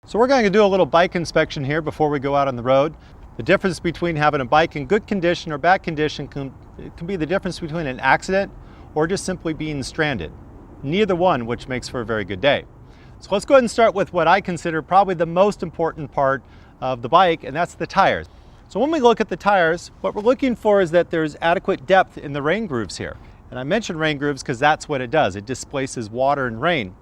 So we're going to do a little bike inspection here before we go out on the road. The difference between having a bike in good condition or bad condition can be the difference between an accident or just simply being stranded. Neither one, which makes for a very good day. So let's go ahead and start with what I consider probably the most important part of the bike, and that's the tires. So when we look at the tires, what we're looking for is that there's adequate depth in the rain grooves here. And I mentioned rain grooves because that's what it does. It displaces water and rain.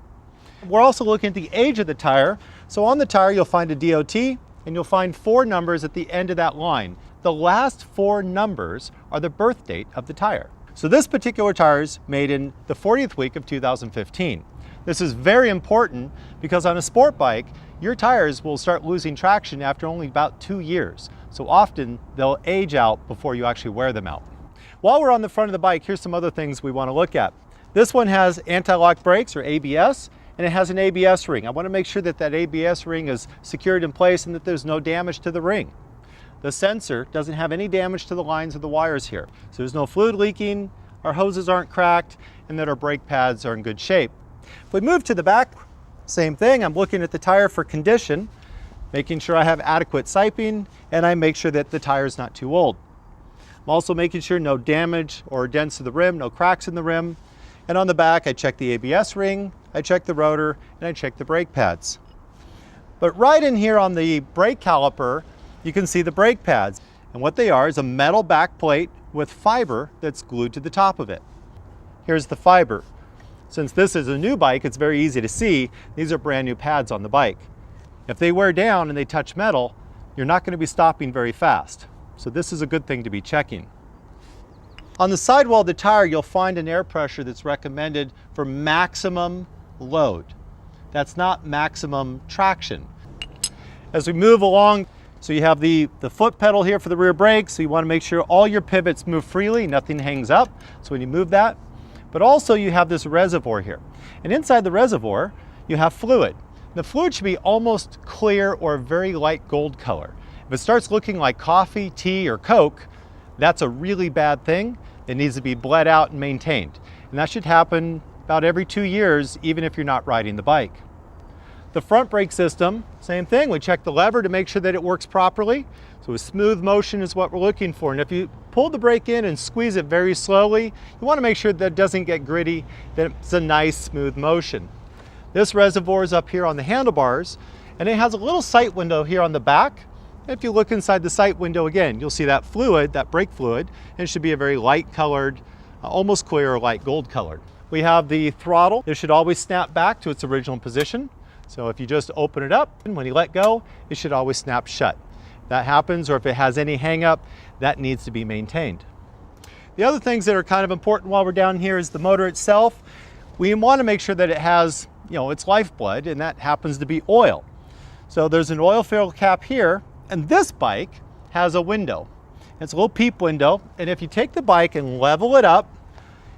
We're also looking at the age of the tire. So on the tire, you'll find a DOT, and you'll find 4 numbers at the end of that line. The last 4 numbers are the birth date of the tire. So this particular tire is made in the 40th week of 2015. This is very important because on a sport bike, your tires will start losing traction after only about 2 years. So often they'll age out before you actually wear them out. While we're on the front of the bike, here's some other things we want to look at. This one has anti-lock brakes or ABS, and it has an ABS ring. I want to make sure that that ABS ring is secured in place and that there's no damage to the ring. The sensor doesn't have any damage to the lines of the wires here. So there's no fluid leaking, our hoses aren't cracked, and that our brake pads are in good shape. If we move to the back, same thing. I'm looking at the tire for condition, making sure I have adequate siping, and I make sure that the tire's not too old. I'm also making sure no damage or dents to the rim, no cracks in the rim. And on the back, I check the ABS ring, I check the rotor, and I check the brake pads. But right in here on the brake caliper, you can see the brake pads. And what they are is a metal back plate with fiber that's glued to the top of it. Here's the fiber. Since this is a new bike, it's very easy to see. These are brand new pads on the bike. If they wear down and they touch metal, you're not going to be stopping very fast. So this is a good thing to be checking. On the sidewall of the tire, you'll find an air pressure that's recommended for maximum load. That's not maximum traction. As we move along, so you have the foot pedal here for the rear brake, so you want to make sure all your pivots move freely, nothing hangs up. So when you move that, but also you have this reservoir here. And inside the reservoir, you have fluid. The fluid should be almost clear or a very light gold color. If it starts looking like coffee, tea, or Coke, that's a really bad thing. It needs to be bled out and maintained. And that should happen about every 2 years, even if you're not riding the bike. The front brake system, same thing. We check the lever to make sure that it works properly. So a smooth motion is what we're looking for. And if you pull the brake in and squeeze it very slowly, you want to make sure that it doesn't get gritty, that it's a nice smooth motion. This reservoir is up here on the handlebars, and it has a little sight window here on the back. If you look inside the sight window again, you'll see that fluid, that brake fluid, and it should be a very light colored, almost clear or light gold colored. We have the throttle. It should always snap back to its original position. So if you just open it up, and when you let go, it should always snap shut. If that happens, or if it has any hang up, that needs to be maintained. The other things that are kind of important while we're down here is the motor itself. We want to make sure that it has, its lifeblood, and that happens to be oil. So there's an oil fill cap here, and this bike has a window. It's a little peep window, and if you take the bike and level it up,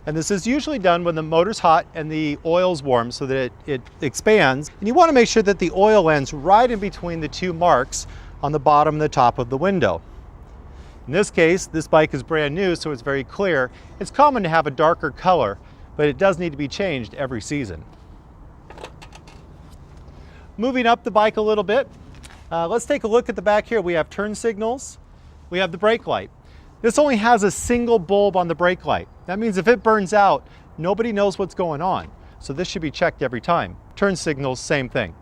and this is usually done when the motor's hot and the oil's warm so that it expands, and you want to make sure that the oil ends right in between the 2 marks on the bottom and the top of the window. In this case, this bike is brand new, so it's very clear. It's common to have a darker color, but it does need to be changed every season. Moving up the bike a little bit, let's take a look at the back here. We have turn signals. We have the brake light. This only has a single bulb on the brake light. That means if it burns out, nobody knows what's going on. So this should be checked every time. Turn signals, same thing.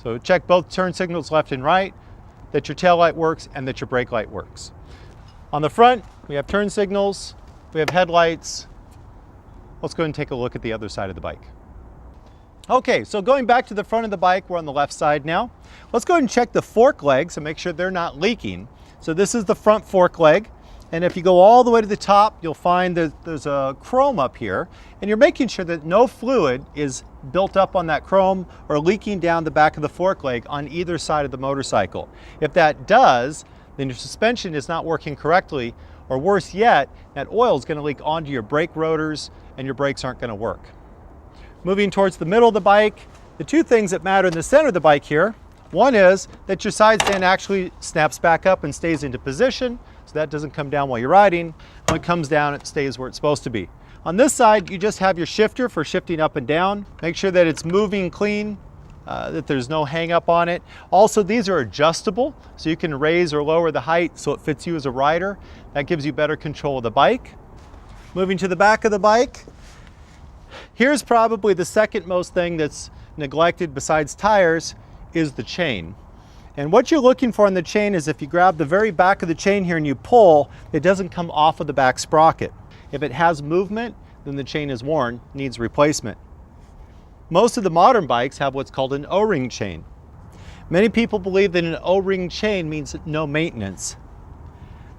So check both turn signals left and right, that your tail light works and that your brake light works. On the front, we have turn signals, we have headlights. Let's go ahead and take a look at the other side of the bike. Okay, so going back to the front of the bike, we're on the left side now. Let's go ahead and check the fork legs and make sure they're not leaking. So this is the front fork leg. And if you go all the way to the top, you'll find that there's a chrome up here, and you're making sure that no fluid is built up on that chrome or leaking down the back of the fork leg on either side of the motorcycle. If that does, then your suspension is not working correctly, or worse yet, that oil is going to leak onto your brake rotors and your brakes aren't going to work. Moving towards the middle of the bike, the 2 things that matter in the center of the bike here, one is that your side stand actually snaps back up and stays into position, so that doesn't come down while you're riding. When it comes down, it stays where it's supposed to be. On this side, you just have your shifter for shifting up and down. Make sure that it's moving clean that there's no hang up on it. Also, these are adjustable, so you can raise or lower the height so it fits you as a rider. That gives you better control of the bike. Moving to the back of the bike, here's probably the second most thing that's neglected besides tires is the chain. And what you're looking for in the chain is if you grab the very back of the chain here and you pull, it doesn't come off of the back sprocket. If it has movement, then the chain is worn, needs replacement. Most of the modern bikes have what's called an O-ring chain. Many people believe that an O-ring chain means no maintenance.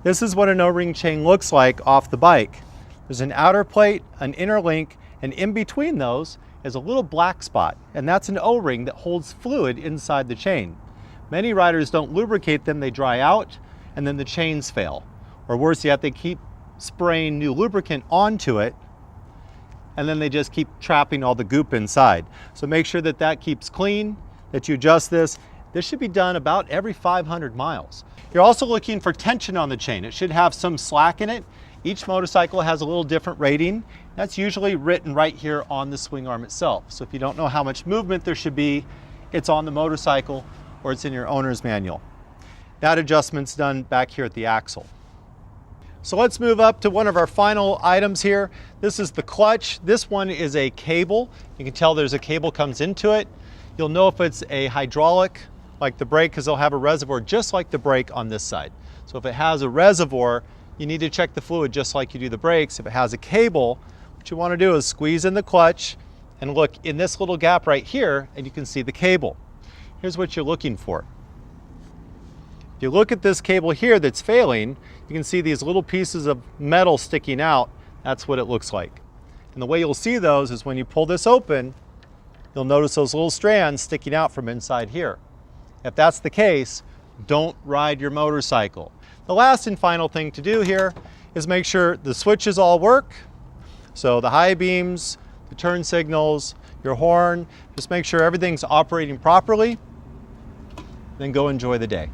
This is what an O-ring chain looks like off the bike. There's an outer plate, an inner link, and in between those is a little black spot, and that's an O-ring that holds fluid inside the chain. Many riders don't lubricate them, they dry out, and then the chains fail. Or worse yet, they keep spraying new lubricant onto it, and then they just keep trapping all the goop inside. So make sure that that keeps clean, that you adjust this. This should be done about every 500 miles. You're also looking for tension on the chain. It should have some slack in it. Each motorcycle has a little different rating. That's usually written right here on the swing arm itself. So if you don't know how much movement there should be, it's on the motorcycle or it's in your owner's manual. That adjustment's done back here at the axle. So let's move up to one of our final items here. This is the clutch. This one is a cable. You can tell there's a cable comes into it. You'll know if it's a hydraulic, like the brake, because they'll have a reservoir just like the brake on this side. So if it has a reservoir, you need to check the fluid just like you do the brakes. If it has a cable, what you want to do is squeeze in the clutch and look in this little gap right here, and you can see the cable. Here's what you're looking for. If you look at this cable here that's failing, you can see these little pieces of metal sticking out. That's what it looks like. And the way you'll see those is when you pull this open, you'll notice those little strands sticking out from inside here. If that's the case, don't ride your motorcycle. The last and final thing to do here is make sure the switches all work. So the high beams, the turn signals, your horn, just make sure everything's operating properly, then go enjoy the day.